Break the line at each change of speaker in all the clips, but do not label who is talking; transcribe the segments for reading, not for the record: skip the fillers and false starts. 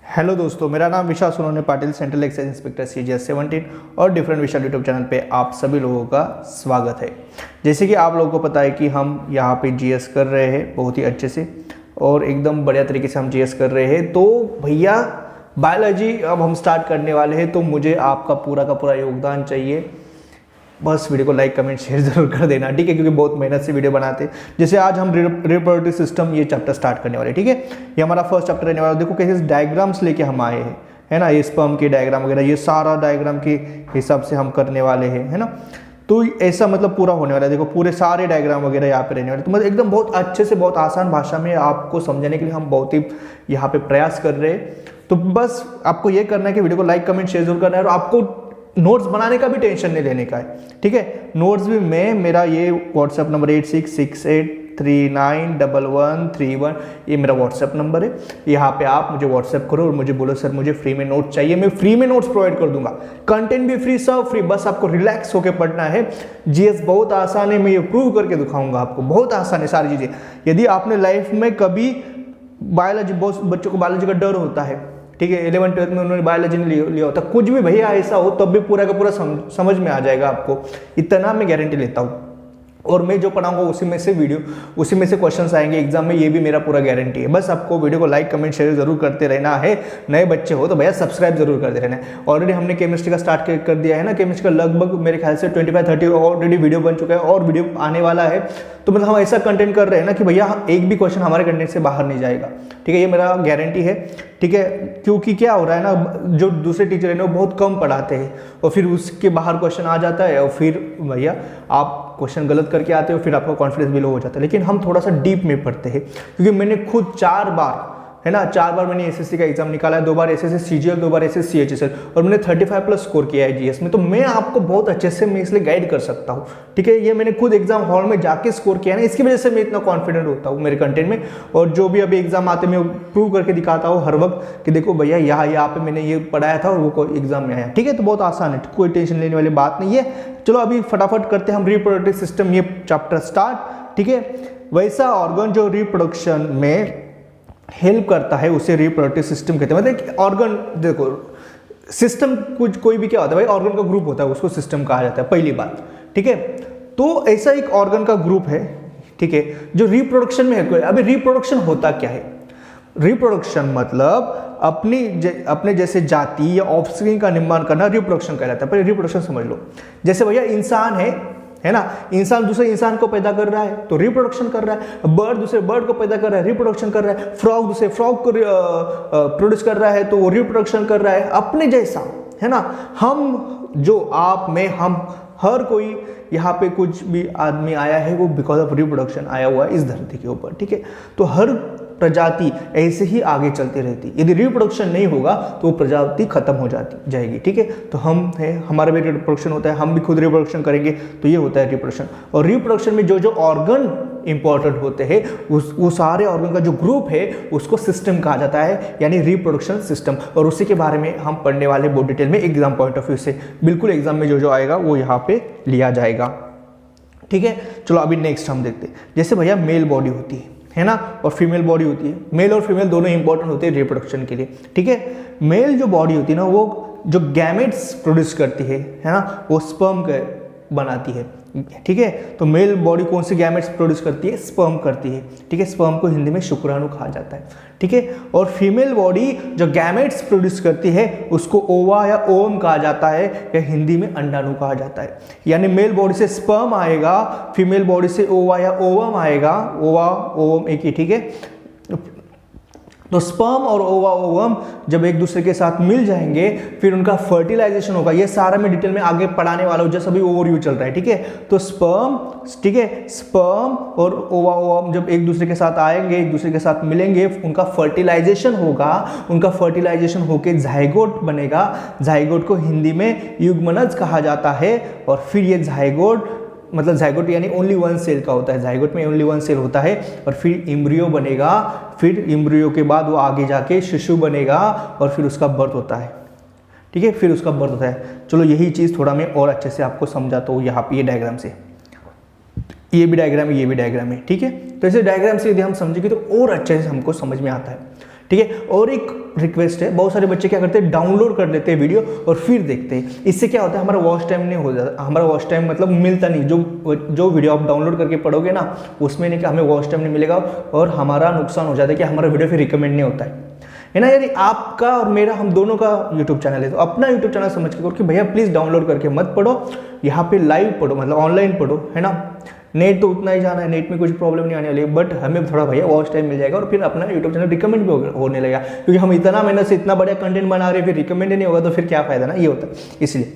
Hello दोस्तों, मेरा नाम Vishal Sonone Patil, central excise inspector CGS 17 और डिफरेंट विशाल यूट्यूब चैनल पे आप सभी लोगों का स्वागत है। जैसे कि आप लोगों को पता है कि हम यहाँ पे जीएस कर रहे हैं बहुत ही अच्छे से और एकदम बढ़िया तरीके से हम जीएस कर रहे हैं। तो भैया बायोलॉजी अब हम स्टार्ट करने वाले हैं, तो मुझे आपका पूरा का पूरा योगदान चाहिए। बस वीडियो को लाइक कमेंट शेयर जरूर कर देना, ठीक है, क्योंकि बहुत मेहनत से वीडियो बनाते हैं। जैसे आज हम रिप्रोडक्टिव सिस्टम ये चैप्टर स्टार्ट करने वाले, ठीक है। ये हमारा फर्स्ट चैप्टर रहने वाला। देखो कैसे डायग्राम्स लेके हम आए हैं, है ना। ये स्पर्म के डायग्राम वगैरह, ये सारा डायग्राम के हिसाब से हम करने वाले हैं, है ना। तो ऐसा मतलब पूरा होने वाला है। देखो पूरे सारे डायग्राम वगैरह यहाँ पे रहने वाले, तो मतलब एकदम बहुत अच्छे से बहुत आसान भाषा में आपको समझाने के लिए हम बहुत ही यहाँ पे प्रयास कर रहे हैं। तो बस आपको ये करना है कि वीडियो को लाइक कमेंट शेयर जरूर करना है और आपको नोट्स बनाने का भी टेंशन नहीं लेने का है, ठीक है। नोट्स भी मेरा ये व्हाट्सएप नंबर 8668391131 ये मेरा व्हाट्सएप नंबर है। यहाँ पे आप मुझे व्हाट्सएप करो और मुझे बोलो सर मुझे फ्री में नोट चाहिए, मैं फ्री में नोट्स प्रोवाइड कर दूंगा। कंटेंट भी फ्री, सब फ्री, बस आपको रिलैक्स होकर पढ़ना है। जीएस बहुत आसान है, मैं ये प्रूव करके दिखाऊंगा आपको। बहुत आसान है सारी चीज़ें। यदि आपने लाइफ में कभी बायोलॉजी, बहुत बच्चों को बायोलॉजी का डर होता है, ठीक है, 11th-12th में उन्होंने बायोलॉजी नहीं लिया होता, कुछ भी भैया ऐसा हो तब भी पूरा का पूरा समझ में आ जाएगा आपको, इतना मैं गारंटी लेता हूँ। और मैं जो पढ़ाऊंगा उसी में से क्वेश्चंस आएंगे एग्जाम में, ये भी मेरा पूरा गारंटी है। बस आपको वीडियो को लाइक कमेंट शेयर जरूर करते रहना है। नए बच्चे हो तो भैया सब्सक्राइब जरूर करते रहना है। ऑलरेडी हमने केमिस्ट्री का स्टार्ट कर दिया है ना। केमिस्ट्री का लगभग मेरे ख्याल से 25-30 ऑलरेडी वीडियो बन चुका है और वीडियो आने वाला है। तो मतलब हम ऐसा कंटेंट कर रहे हैं ना कि भैया एक भी क्वेश्चन हमारे कंटेंट से बाहर नहीं जाएगा, ठीक है, ये मेरा गारंटी है, ठीक है। क्योंकि क्या हो रहा है ना, जो दूसरे टीचर है ना वो बहुत कम पढ़ाते हैं और फिर उसके बाहर क्वेश्चन आ जाता है और फिर भैया आप क्वेश्चन गलत करके आते हो, फिर आपका कॉन्फिडेंस भी लो हो जाता है। लेकिन हम थोड़ा सा डीप में पढ़ते हैं, क्योंकि मैंने खुद 4 बार, है ना, 4 बार मैंने एसएससी का एग्जाम निकाला है, 2 बार एसएससी CGL, 2 बार एसएससी CHSL, और मैंने 35+ स्कोर किया है जीएस में। तो मैं आपको बहुत अच्छे से मैं इसलिए गाइड कर सकता हूँ, ठीक है। ये मैंने खुद एग्जाम हॉल में जाके स्कोर किया है ना, इसकी वजह से मैं इतना कॉन्फिडेंट होता हूँ मेरे कंटेंट में। और जो भी अभी एग्जाम आते मैं प्रूव करके दिखाता हूँ हर वक्त कि देखो भैया यहाँ पे मैंने ये पढ़ाया था और वो एग्जाम में आया, ठीक है। तो बहुत आसान है, कोई टेंशन लेने वाली बात नहीं है। चलो अभी फटाफट करते हैं हम रिप्रोडक्टिव सिस्टम ये चैप्टर स्टार्ट, ठीक है। वैसा ऑर्गन जो रिप्रोडक्शन में हेल्प करता है उसे रिप्रोडक्टिव सिस्टम कहते हैं। मतलब ऑर्गन, देखो सिस्टम कुछ कोई भी क्या होता है भाई, ऑर्गन का ग्रुप होता है, उसको सिस्टम कहा जाता है, पहली बात, ठीक है। तो ऐसा एक ऑर्गन का ग्रुप है, ठीक है, जो रिप्रोडक्शन में है। अभी रिप्रोडक्शन होता क्या है? रिप्रोडक्शन मतलब अपने जैसे जाति या ऑफस्प्रिंग का निर्माण करना रिप्रोडक्शन कहलाता है। पहले रिप्रोडक्शन समझ लो। जैसे भैया इंसान है ना, इंसान दूसरे इंसान को पैदा कर रहा है तो रिप्रोडक्शन कर रहा है। बर्ड दूसरे बर्ड को पैदा कर रहा है, रिप्रोडक्शन कर रहा है। फ्रॉग दूसरे फ्रॉग को प्रोड्यूस कर रहा है तो वो रिप्रोडक्शन कर रहा है। अपने जैसा, है ना, हम जो आप में हम हर कोई यहाँ पे कुछ भी आदमी आया है वो बिकॉज ऑफ रिप्रोडक्शन आया हुआ है इस धरती के ऊपर, ठीक है। तो हर प्रजाति ऐसे ही आगे चलती रहती। यदि रिप्रोडक्शन नहीं होगा तो वो प्रजाति खत्म हो जाएगी, ठीक है। तो हम है, हमारा भी रिप्रोडक्शन होता है, हम भी खुद रिप्रोडक्शन करेंगे, तो ये होता है रिप्रोडक्शन। और रिप्रोडक्शन में जो ऑर्गन इंपॉर्टेंट होते हैं वो सारे ऑर्गन का जो ग्रुप है उसको सिस्टम कहा जाता है, यानी रिप्रोडक्शन सिस्टम। और उसी के बारे में हम पढ़ने वाले बहुत डिटेल में एग्जाम पॉइंट ऑफ व्यू से, बिल्कुल एग्जाम में जो आएगा वो यहाँ पे लिया जाएगा, ठीक है। चलो अभी नेक्स्ट हम देखते हैं। जैसे भैया मेल बॉडी होती है ना, और फीमेल बॉडी होती है। मेल और फीमेल दोनों इंपॉर्टेंट होते हैं रिप्रोडक्शन के लिए, ठीक है। मेल जो बॉडी होती है ना वो जो गैमेट्स प्रोड्यूस करती है ना, वो स्पर्म बनाती है, ठीक है। तो मेल बॉडी कौन सी गैमेट्स प्रोड्यूस करती है? स्पर्म करती है, ठीक है। स्पर्म को हिंदी में शुक्राणु कहा जाता है, ठीक है। और फीमेल बॉडी जो गैमेट्स प्रोड्यूस करती है उसको ओवा या ओवम कहा जाता है, या हिंदी में अंडाणु कहा जाता है। यानी मेल बॉडी से स्पर्म आएगा, फीमेल बॉडी से ओवा या ओवम आएगा, ओवा ओवम एक ही, ठीक है। तो स्पर्म और ओवा ओवम जब एक दूसरे के साथ मिल जाएंगे फिर उनका फर्टिलाइजेशन होगा। ये सारा मैं डिटेल में आगे पढ़ाने वाला हूँ, जैसे अभी ओवरव्यू चल रहा है, ठीक है। तो स्पर्म, ठीक है, स्पर्म और ओवा ओवम जब एक दूसरे के साथ आएंगे, एक दूसरे के साथ मिलेंगे, उनका फर्टिलाइजेशन होगा। उनका फर्टिलाइजेशन होकर जाइगोट बनेगा। जाइगोट को हिंदी में युग्मनज कहा जाता है। और फिर ये जाइगोट मतलब जाइगोट यानी ओनली 1 सेल का होता है, जाइगोट में ओनली 1 सेल होता है। और फिर इम्ब्रियो बनेगा, फिर इम्ब्रियो के बाद वो आगे जाके शिशु बनेगा और फिर उसका बर्थ होता है, ठीक है। फिर उसका बर्थ होता है। चलो यही चीज़ थोड़ा मैं और अच्छे से आपको समझाता हूँ यहाँ पे ये डायग्राम से। ये भी डायग्राम है, ये भी डायग्राम है, ठीक है। तो ऐसे डायग्राम से यदि हम समझेंगे तो और अच्छे से हमको समझ में आता है, ठीक है। और एक रिक्वेस्ट है, बहुत सारे बच्चे क्या करते हैं, डाउनलोड कर लेते हैं वीडियो और फिर देखते हैं। इससे क्या होता है, हमारा वॉच टाइम नहीं हो जाता, हमारा वॉच टाइम मतलब मिलता नहीं। जो वीडियो आप डाउनलोड करके पढ़ोगे ना, उसमें नहीं कि हमें वॉच टाइम नहीं मिलेगा और हमारा नुकसान हो जाता है कि हमारा वीडियो फिर रिकमेंड नहीं होता है ना। यदि आपका और मेरा, हम दोनों का यूट्यूब चैनल है, तो अपना यूट्यूब चैनल समझ के करो कि भैया प्लीज़ डाउनलोड करके मत पढ़ो, यहाँ पे लाइव पढ़ो, मतलब ऑनलाइन पढ़ो, है ना। नेट तो उतना ही जाना है, नेट में कुछ प्रॉब्लम नहीं आने वाली है, बट हमें थोड़ा भैया वॉच टाइम मिल जाएगा और फिर अपना यूट्यूब चैनल रिकमेंड भी होने लगेगा, क्योंकि हम इतना मेहनत से इतना बढ़िया कंटेंट बना रहे हैं, फिर रिकमेंड नहीं होगा तो फिर क्या फायदा ना, ये होता है। इसलिए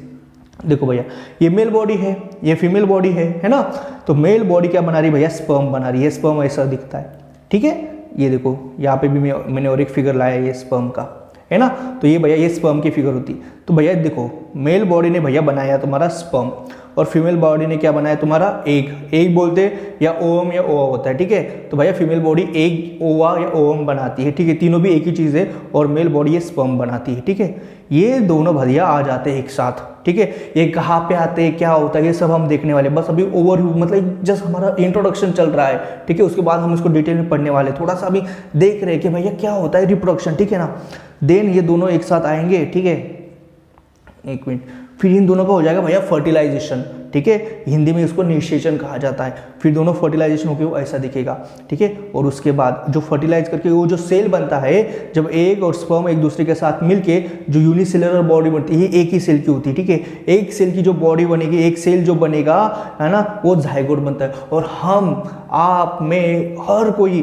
देखो भैया, ये मेल बॉडी है, ये फीमेल बॉडी है ना। तो मेल बॉडी क्या बना रही है भैया, स्पर्म बना रही है। स्पर्म ऐसा दिखता है, ठीक है। ये देखो यहाँ पे भी मैंने और एक फिगर लाया है, ये स्पर्म का है ना। तो ये भैया, ये स्पर्म की फिगर होती। तो भैया देखो, मेल बॉडी ने भैया बनाया तुम्हारा स्पर्म और फीमेल बॉडी ने क्या बनाया तुम्हारा एग। एग बोलते हैं या ओवम या ओवा होता है, ठीक है। तो भैया फीमेल बॉडी एग, ओवा या ओवम बनाती है, ठीक है। तीनों भी एक ही चीज़ है। और मेल बॉडी ये स्पर्म बनाती है, ठीक है। ये दोनों भैया आ जाते हैं एक साथ, ठीक है। ये कहाँ पे आते हैं, क्या होता है, ये सब हम देखने वाले। बस अभी ओवरव्यू, मतलब जस्ट हमारा इंट्रोडक्शन चल रहा है, ठीक है। उसके बाद हम इसको डिटेल में पढ़ने वाले, थोड़ा सा अभी देख रहे हैं कि भैया क्या होता है रिप्रोडक्शन, ठीक है ना। देन ये दोनों एक साथ आएंगे, ठीक है। एक मिनट, फिर इन दोनों का हो जाएगा भैया फर्टिलाइजेशन, ठीक है। हिंदी में इसको निषेचन कहा जाता है। फिर दोनों फर्टिलाइजेशन होकर वो ऐसा दिखेगा, ठीक है। और उसके बाद जो फर्टिलाइज करके वो जो सेल बनता है, जब एग और स्पर्म एक दूसरे के साथ मिलके जो यूनिसेलुलर बॉडी बनती है, एक ही सेल की होती है, ठीक है। एक सेल की जो बॉडी बनेगी, एक सेल जो बनेगा, है ना, वो जाइगोट बनता है। और हम, आप, मैं, हर कोई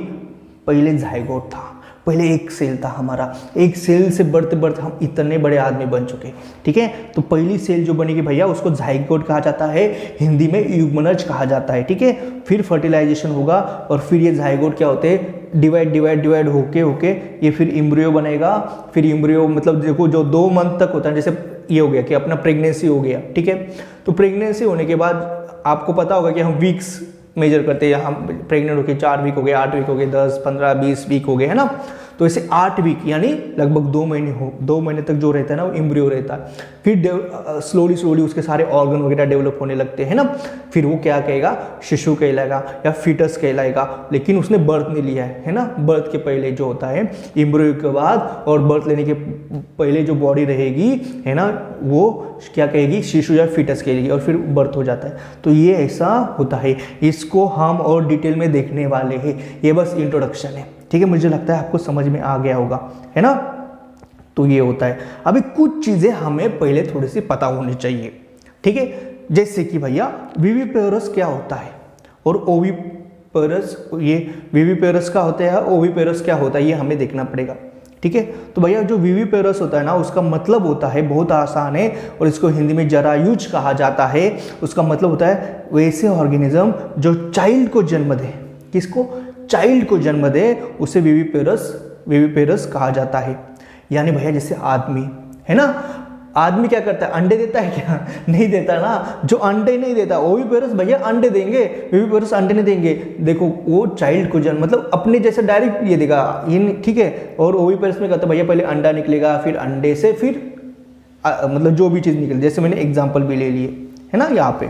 पहले जाइगोट था, पहले एक सेल था हमारा। एक सेल से बढ़ते बढ़ते हम इतने बड़े आदमी बन चुके, ठीक है। तो पहली सेल जो बनेगी भैया, उसको जाइगोट कहा जाता है, हिंदी में युग्मनज कहा जाता है, ठीक है। फिर फर्टिलाइजेशन होगा और फिर ये जाइगोट क्या होते हैं, डिवाइड होके ये फिर एम्ब्रियो बनेगा। फिर एम्ब्रियो मतलब देखो, जो 2 मंथ तक होता है, जैसे ये हो गया कि अपना प्रेगनेंसी हो गया, ठीक है। तो प्रेगनेंसी होने के बाद आपको पता होगा कि हम वीक्स मेजर करते हैं। हम प्रेग्नेंट होकर 4 वीक हो गए, 8 वीक हो गए, 10, 15, 20 वीक हो गए, है ना। तो ऐसे 8 वीक यानी लगभग 2 महीने 2 महीने तक जो रहता है ना, वो एम्ब्रियो रहता है। फिर स्लोली उसके सारे ऑर्गन वगैरह डेवलप होने लगते हैं ना। फिर वो क्या कहेगा, शिशु कहलाएगा या फीटस कहलाएगा। लेकिन उसने बर्थ नहीं लिया है ना। बर्थ के पहले जो होता है एम्ब्रियो के बाद, और बर्थ लेने के पहले जो बॉडी रहेगी, है ना, वो क्या कहेगी, शिशु या फीटस कहेगी, और फिर बर्थ हो जाता है। तो ये ऐसा होता है, इसको हम और डिटेल में देखने वाले हैं। ये बस इंट्रोडक्शन है, ठीक है। मुझे लगता है आपको समझ में आ गया होगा, है ना। तो ये होता है। अभी कुछ चीजें हमें पहले थोड़ी सी पता होनी चाहिए, ठीक है। जैसे कि भैया विविपेरस क्या होता है और ओविपेरस, ये विविपेरस का होता है, ओविपेरस क्या होता है, ये हमें देखना पड़ेगा, ठीक है। तो भैया जो विविपेरस होता है ना, उसका मतलब होता है, बहुत आसान है, और इसको हिंदी में जरायुज कहा जाता है। उसका मतलब होता है वैसे ऑर्गेनिज्म जो चाइल्ड को जन्म दे। किसको, चाइल्ड को जन्म दे, उसे विविपेरस कहा जाता है। यानी भैया जैसे आदमी है ना, आदमी क्या करता है, अंडे देता है क्या, नहीं देता ना। जो अंडे नहीं देता, ओविपेरस भैया अंडे देंगे, विविपेरस अंडे नहीं देंगे। देखो वो चाइल्ड को जन्म, मतलब अपने जैसे डायरेक्ट ये देगा, ये ठीक है। और ओविपेरस में कहता है भैया पहले अंडा निकलेगा, फिर अंडे से फिर मतलब जो भी चीज़ निकले, जैसे मैंने एग्जाम्पल भी ले लिए, है ना। यहाँ पे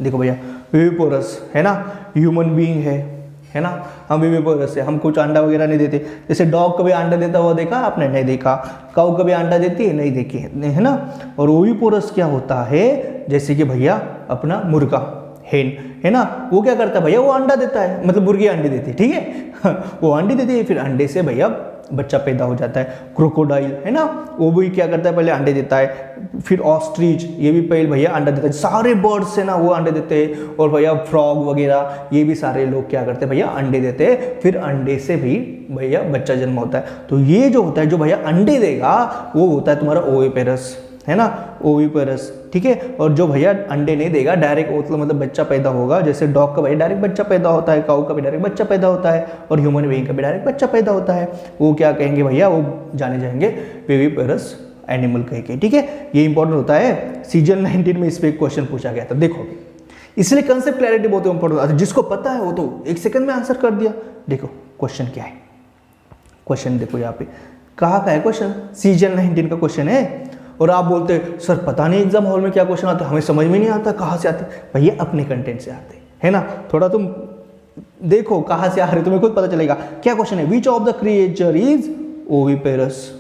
देखो भैया विविपेरस है ना, ह्यूमन बीइंग है ना। हम विविपेरस है, हम कुछ अंडा वगैरह नहीं देते। जैसे डॉग कभी अंडा देता हुआ देखा आपने, नहीं देखा। काऊ कभी अंडा देती है, नहीं देखी, है ना। और ओविपोरस क्या होता है, जैसे कि भैया अपना मुर्गा, हेन, है ना, वो क्या करता है भैया, वो अंडा देता है, मतलब मुर्गी अंडे देती है, ठीक है। वो अंडे देती है, फिर अंडे से भैया बच्चा पैदा हो जाता है। क्रोकोडाइल है ना, वो भी क्या करता है, पहले अंडे देता है। फिर ऑस्ट्रिच, ये भी पहले भैया अंडा देता है। सारे बर्ड्स है ना, वो अंडे देते हैं। और भैया फ्रॉग वगैरह, ये भी सारे लोग क्या करते हैं भैया, अंडे देते हैं। फिर अंडे से भी भैया बच्चा जन्म होता है। तो ये जो होता है, जो भैया अंडे देगा, वो होता है तुम्हारा ओविपेरस, है ना, ओविपेरस, ठीक है। और जो भैया अंडे नहीं देगा, डायरेक्ट मतलब बच्चा पैदा होगा। जैसे डॉग का भैया डायरेक्ट बच्चा पैदा होता है, काऊ का भी डायरेक्ट बच्चा पैदा होता है, और ह्यूमन बीइंग का भी डायरेक्ट बच्चा पैदा होता है। वो क्या कहेंगे भैया, वो जाने जाएंगे विविपेरस एनिमल कह के, ठीक है। ये इंपॉर्टेंट होता है। सीजन 19 में इस पर एक क्वेश्चन पूछा गया था, देखो। इसलिए कंसेप्ट क्लैरिटी बहुत इंपॉर्टेंट होता है। जिसको पता है वो तो 1 सेकंड में आंसर कर दिया। देखो क्वेश्चन क्या है, क्वेश्चन देखो यहाँ पे कहाँ का है क्वेश्चन, सीजन 19 का क्वेश्चन है। और आप बोलते सर पता नहीं एग्जाम हॉल में क्या क्वेश्चन आता है, हमें समझ में नहीं आता, कहाँ से आते, भैया अपने कंटेंट से आते हैं ना। थोड़ा तुम देखो कहां से आ रहे तुम्हें खुद पता चलेगा। क्या क्वेश्चन है, which of the creature is oviparous,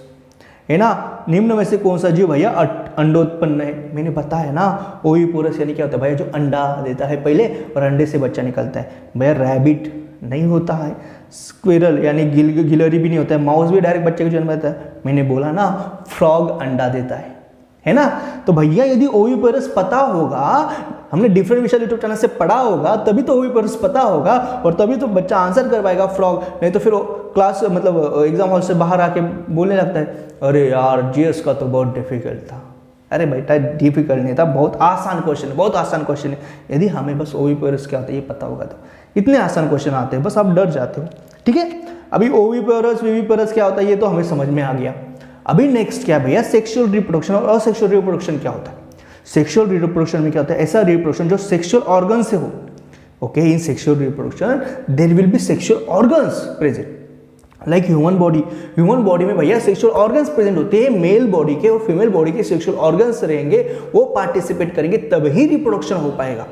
है ना, निम्न में से कौन सा जीव भैया अंडोत्पन्न है। मैंने बताया ना ओविपोरस यानी क्या होता है भैया, जो अंडा देता है पहले और अंडे से बच्चा निकलता है। भैया रैबिट नहीं होता है, स्क्विरल यानी गिलहरी भी नहीं होता है, माउस भी डायरेक्ट बच्चे को जन्म देता है। मैंने बोला ना फ्रॉग अंडा देता है ना। तो भैया यदि ओविपेरस पता होगा, हमने डिफरेंट विषय यूट्यूब चैनल से पढ़ा होगा, तभी तो ओविपेरस पता होगा और तभी तो बच्चा आंसर कर पाएगा फ्रॉग। नहीं तो फिर क्लास मतलब एग्जाम हॉल से बाहर आके बोलने लगता है अरे यार जीएस का तो बहुत डिफिकल्ट था। अरे बेटा डिफिकल्ट नहीं था, बहुत आसान क्वेश्चन है, बहुत आसान क्वेश्चन है। यदि हमें बस ओविपेरस क्या होता है ये पता होगा तो इतने आसान क्वेश्चन आते हैं, बस आप डर जाते हो। ठीक है, अभी ओविपेरस विविपेरस क्या होता है ये तो हमें समझ में आ गया। अभी नेक्स्ट क्या है भैया, सेक्सुअल रिप्रोडक्शन और असेक्सुअल रिप्रोडक्शन क्या होता है। सेक्सुअल रिप्रोडक्शन में क्या होता है, ऐसा रिप्रोडक्शन जो सेक्सुअल ऑर्गन से हो। Okay, in sexual reproduction there will be sexual organs present like human body. Human body में भैया सेक्सुअल ऑर्गन्स प्रेजेंट होते हैं, मेल बॉडी के और फीमेल बॉडी के सेक्सुअल ऑर्गन्स रहेंगे, वो पार्टिसिपेट करेंगे तभी रिप्रोडक्शन हो पाएगा।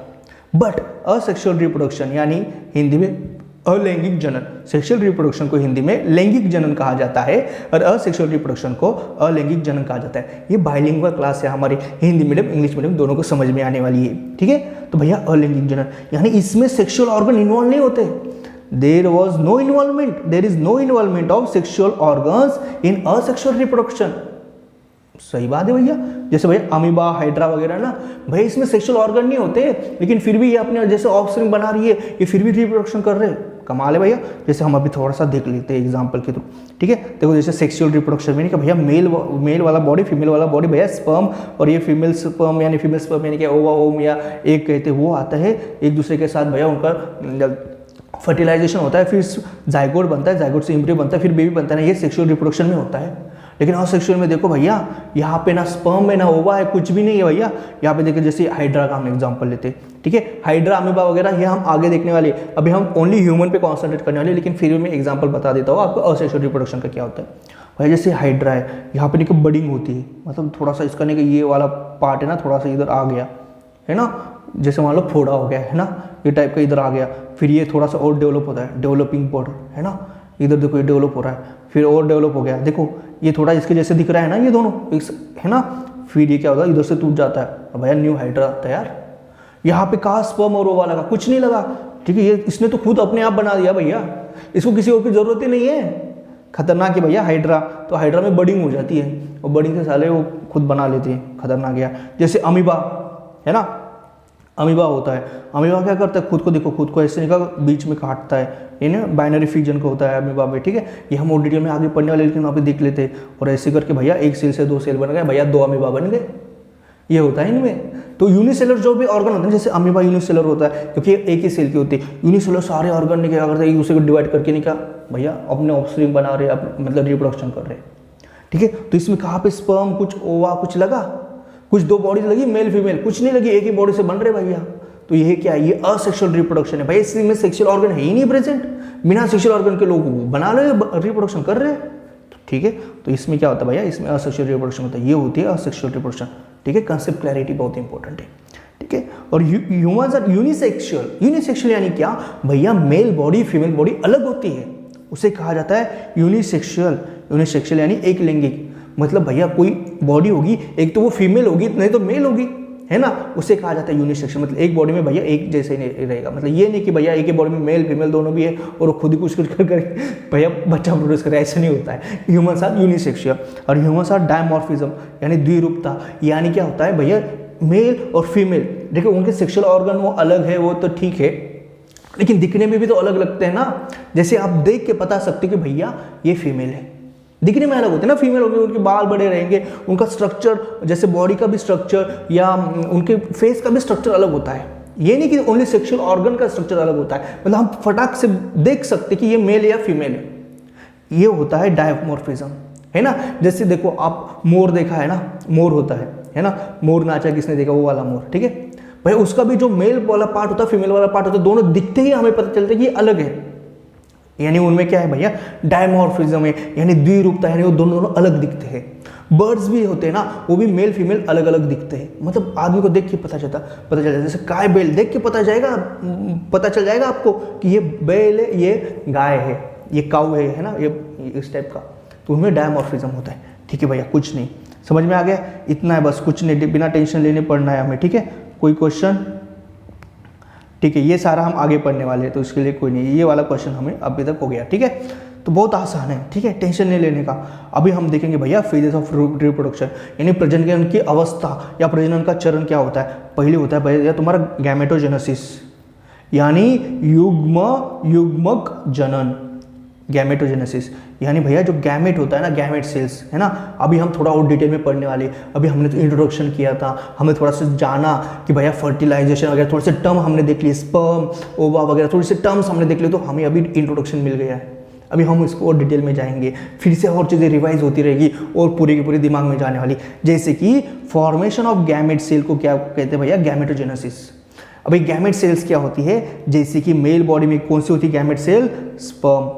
बट असेक्सुअल रिप्रोडक्शन यानी हिंदी में अलैंगिक जनन, सेक्सुअल रिप्रोडक्शन को हिंदी में लैंगिक जनन कहा जाता है और असेक्सुअल रिप्रोडक्शन को अलैंगिक जनन कहा जाता है। ये बाइलिंगुअल क्लास है हमारी, हिंदी मीडियम इंग्लिश मीडियम दोनों को समझ में आने वाली है। ठीक है, तो भैया अलैंगिक जनन यानी इसमें सेक्सुअल ऑर्गन इन्वॉल्व नहीं होते। There is no involvement of sexual organs in asexual reproduction. सही बात है भैया, जैसे भैया अमीबा हाइड्रा वगैरह ना, भैया इसमें सेक्सुअल ऑर्गन नहीं होते, लेकिन फिर भी ये अपने जैसे ऑफस्प्रिंग बना रही है, ये फिर भी रिप्रोडक्शन कर रहे हैं। कमाल है भैया। जैसे हम अभी थोड़ा सा देख लेते हैं एग्जांपल के थ्रू। ठीक है, देखो जैसे सेक्सुअल रिप्रोडक्शन में भैया मेल वाला बॉडी फीमेल वाला बॉडी भैया स्पर्म, और ये फीमेल स्पर्म यानी कि ओवा ओम या एक कहते हैं वो आता है एक दूसरे के साथ भैया उनका फर्टिलाइजेशन होता है, फिर जाइगोट बनता है, जाइगोट से एम्ब्रियो बनता है, फिर बेबी बनता है ना, ये सेक्सुअल रिप्रोडक्शन में होता है। लेकिन असेक्सुअल में देखो भैया यहाँ पे ना स्पर्म में ना ओवा है, कुछ भी नहीं है भैया। यहाँ पे देखिए जैसे हाइड्रा का हम एग्जांपल लेते हैं। ठीक है, हाइड्रा अमीबा वगैरह ये हम आगे देखने वाले, अभी हम ओनली ह्यूमन पे कॉन्सेंट्रेट करने वाले, लेकिन फिर भी मैं एग्जांपल बता देता हूँ आपको असेक्सुअल रिप्रोडक्शन का क्या होता है। भैया जैसे हाइड्रा है, यहाँ पे देखो बडिंग होती है, मतलब थोड़ा सा इसका नहीं कि ये वाला पार्ट है ना थोड़ा सा इधर आ गया है ना, जैसे मान लो फोड़ा हो गया है ना, ये टाइप का इधर आ गया, फिर ये थोड़ा सा और डेवलप होता है, डेवलपिंग पॉड है ना, इधर देखो ये डेवलप हो रहा है, फिर और डेवलप हो गया, देखो ये थोड़ा इसके जैसे दिख रहा है ना, ये दोनों है ना, फिर ये क्या होता है इधर से टूट जाता है। भैया न्यू हाइड्रा तैयार। यहाँ पे कहा स्पर्म और ओवा लगा, कुछ नहीं लगा। ठीक है, ये इसने तो खुद अपने आप बना दिया भैया, इसको किसी और की जरूरत ही नहीं है। खतरनाक है भैया हाइड्रा, तो हाइड्रा में बडिंग हो जाती है और बडिंग से साले वो खुद बना लेते हैं, खतरनाक गया। जैसे अमीबा है ना, अमीबा होता है, अमीबा क्या करता है खुद को देखो, खुद को ऐसे निकाल बीच में काटता है, ये ना बाइनरी फिजन का होता है अमीबा में। ठीक है, ये हम और डिटेल में आगे पढ़ने वाले, लेकिन वहाँ पे देख लेते हैं। और ऐसे करके भैया एक सेल से 2 सेल बन गए भैया, 2 अमीबा बन गए, ये होता है इनमें। तो यूनिसेलर जो भी ऑर्गन होते हैं, जैसे अमीबा यूनिसेलर होता है क्योंकि एक ही सेल की होती है। यूनिसेलर सारे ऑर्गन ने क्या करते हैं एक दूसरे को डिवाइड करके नहीं क्या भैया अपने ऑफस्प्रिंग बना रहे, मतलब रिप्रोडक्शन कर रहे। ठीक है, तो इसमें कहाँ पे स्पर्म कुछ ओवा कुछ लगा, कुछ 2 बॉडी लगी मेल फीमेल, कुछ नहीं लगी, एक ही बॉडी से बन रहे भैया। तो ये क्या है, ये असेक्सुअल रिप्रोडक्शन है भाई, इसमें सेक्सुअल ऑर्गन है ही नहीं प्रेजेंट, बिना सेक्सुअल ऑर्गन के लोग बना रहे रिप्रोडक्शन कर रहे हैं। ठीक है, तो इसमें क्या होता है भैया, इसमें असेक्सुअल रिप्रोडक्शन होता है, ये होती है असेक्सुअल रिप्रोडक्शन। ठीक है, कंसेप्ट क्लैरिटी बहुत इंपॉर्टेंट है। ठीक है, और ह्यूमन्स आर यूनिसेक्सुअल। यूनिसेक्सुअल यानी क्या भैया, मेल बॉडी फीमेल बॉडी अलग होती है, उसे कहा जाता है यूनिसेक्सुअल। यूनिसेक्सुअल यानी एक लैंगिक, मतलब भैया कोई बॉडी होगी, एक तो वो फीमेल होगी नहीं तो मेल होगी, है ना, उसे कहा जाता है यूनिसेक्सुअल। मतलब एक बॉडी में भैया एक जैसे नहीं रहेगा, मतलब ये नहीं कि भैया एक ही बॉडी में मेल फीमेल दोनों भी है और वो खुद ही कुछ कर भैया बच्चा प्रोड्यूस करे, ऐसा नहीं होता है। ह्यूमन्स आर यूनिसेक्सुअल और ह्यूमन्स आर डायमॉर्फिज्म यानी द्विरूपता। यानी क्या होता है भैया, मेल और फीमेल देखो उनके सेक्सुअल ऑर्गन वो अलग है, वो तो ठीक है, लेकिन दिखने में भी तो अलग लगते हैं ना। जैसे आप देख के बता सकते कि भैया ये फीमेल है, दिखने में अलग होते हैं ना, फीमेल होगी उनके बाल बड़े रहेंगे, उनका स्ट्रक्चर जैसे बॉडी का भी स्ट्रक्चर या उनके फेस का भी स्ट्रक्चर अलग होता है। ये नहीं कि ओनली सेक्सुअल ऑर्गन का स्ट्रक्चर अलग होता है, मतलब हम फटाक से देख सकते कि ये मेल या फीमेल है। ये होता है डायमॉर्फिज्म, है ना। जैसे देखो आप मोर देखा है ना, मोर होता है ना, मोर नाचा किसने देखा, वो वाला मोर। ठीक है भाई, उसका भी जो मेल वाला पार्ट होता है फीमेल वाला पार्ट होता है, दोनों दिखते ही हमें पता चलता है कि ये अलग है। यानी उनमें क्या है भैया, डायमॉर्फिज्म है, यानी द्विरूपता, यानी वो दोनों अलग दिखते हैं। बर्ड्स भी होते हैं ना, वो भी मेल फीमेल अलग अलग दिखते हैं, मतलब आदमी को देख के पता चल जाता है। जैसे गाय बैल देख के पता चल जाएगा आपको कि ये बैल है, ये गाय है, ये काऊ है ना, ये इस टाइप का। तो उनमें डायमॉर्फिज्म होता है। ठीक है भैया, कुछ नहीं, समझ में आ गया, इतना है बस, कुछ नहीं, बिना टेंशन लेने पढ़ना है हमें। ठीक है, कोई क्वेश्चन? ठीक है, ये सारा हम आगे पढ़ने वाले हैं तो इसके लिए कोई नहीं, ये वाला क्वेश्चन हमें अभी तक हो गया। ठीक है, तो बहुत आसान है। ठीक है, टेंशन नहीं लेने का। अभी हम देखेंगे भैया फेजेस ऑफ रिप्रोडक्शन, यानी प्रजनन की अवस्था या प्रजनन का चरण क्या होता है। पहले होता है भैया तुम्हारा गैमेटोजेनेसिस, यानी युग्मक जनन। गैमेटोजेनेसिस यानी भैया जो गैमेट होता है ना, गैमेट सेल्स है ना, अभी हम थोड़ा और डिटेल में पढ़ने वाले। अभी हमने तो इंट्रोडक्शन किया था, हमने थोड़ा सा जाना कि भैया फर्टिलाइजेशन वगैरह थोड़े से टर्म हमने देख लिए, स्पर्म, ओवा वगैरह थोड़े से टर्म्स हमने देख लिए, तो हमें अभी इंट्रोडक्शन मिल गया है। अभी हम इसको और डिटेल में जाएंगे, फिर से और चीज़ें रिवाइज होती रहेगी और पूरी की पूरी दिमाग में जाने वाली। जैसे कि फॉर्मेशन ऑफ गैमेट सेल को क्या कहते हैं भैया, गैमेटोजेनेसिस। अभी गैमेट सेल्स क्या होती है, जैसे कि मेल बॉडी में कौन सी होती है गैमेट सेल, स्पर्म,